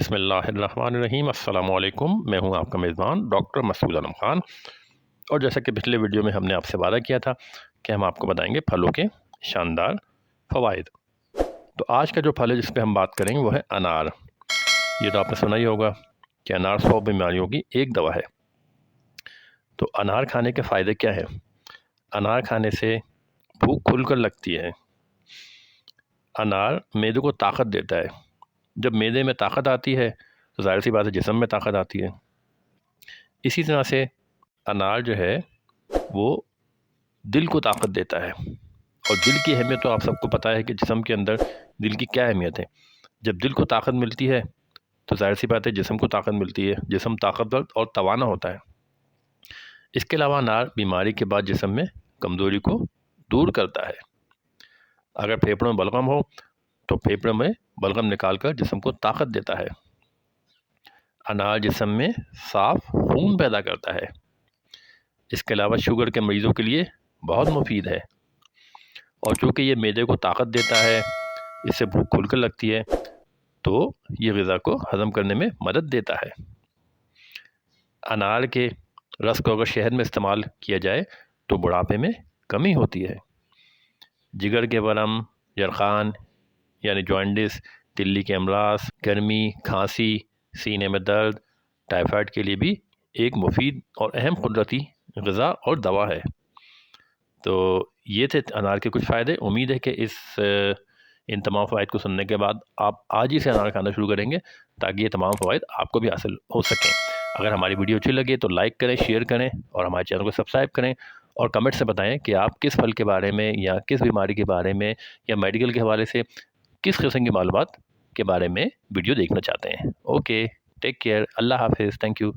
بسم اللہ الرحمن الرحیم۔ السلام علیکم، میں ہوں آپ کا میزبان ڈاکٹر مسعود عالم خان، اور جیسا کہ پچھلے ویڈیو میں ہم نے آپ سے وعدہ کیا تھا کہ ہم آپ کو بتائیں گے پھلوں کے شاندار فوائد۔ تو آج کا جو پھل ہے جس پہ ہم بات کریں گے وہ ہے انار۔ یہ تو آپ نے سنا ہی ہوگا کہ انار 100 بیماریوں کی ایک دوا ہے۔ تو انار کھانے کے فائدے کیا ہیں؟ انار کھانے سے بھوک کھل کر لگتی ہے۔ انار معدے کو طاقت دیتا ہے۔ جب معدے میں طاقت آتی ہے تو ظاہر سی بات ہے جسم میں طاقت آتی ہے۔ اسی طرح سے انار جو ہے وہ دل کو طاقت دیتا ہے، اور دل کی اہمیت تو آپ سب کو پتہ ہے کہ جسم کے اندر دل کی کیا اہمیت ہے۔ جب دل کو طاقت ملتی ہے تو ظاہر سی بات ہے جسم کو طاقت ملتی ہے، جسم طاقتور اور توانا ہوتا ہے۔ اس کے علاوہ انار بیماری کے بعد جسم میں کمزوری کو دور کرتا ہے۔ اگر پھیپھڑوں میں بلغم ہو تو پھیپھڑوں میں بلغم نکال کر جسم کو طاقت دیتا ہے۔ انار جسم میں صاف خون پیدا کرتا ہے۔ اس کے علاوہ شوگر کے مریضوں کے لیے بہت مفید ہے، اور چونکہ یہ معدے کو طاقت دیتا ہے، اس سے بھوک کھل کر لگتی ہے، تو یہ غذا کو ہضم کرنے میں مدد دیتا ہے۔ انار کے رس کو اگر شہد میں استعمال کیا جائے تو بڑھاپے میں کمی ہوتی ہے۔ جگر کے ورم، یرقان یعنی جوانڈس، تلی کے امراض، گرمی، کھانسی، سینے میں درد، ٹائفائڈ کے لیے بھی ایک مفید اور اہم قدرتی غذا اور دوا ہے۔ تو یہ تھے انار کے کچھ فائدے۔ امید ہے کہ ان تمام فوائد کو سننے کے بعد آپ آج ہی سے انار کھانا شروع کریں گے، تاکہ یہ تمام فوائد آپ کو بھی حاصل ہو سکیں۔ اگر ہماری ویڈیو اچھی لگے تو لائک کریں، شیئر کریں، اور ہمارے چینل کو سبسکرائب کریں، اور کمنٹ سے بتائیں کہ آپ کس پھل کے بارے میں یا کس بیماری کے بارے میں یا میڈیکل کے حوالے سے کس قسم کی معلومات کے بارے میں ویڈیو دیکھنا چاہتے ہیں۔ اوکے، ٹیک کیئر، اللہ حافظ، تھینک یو۔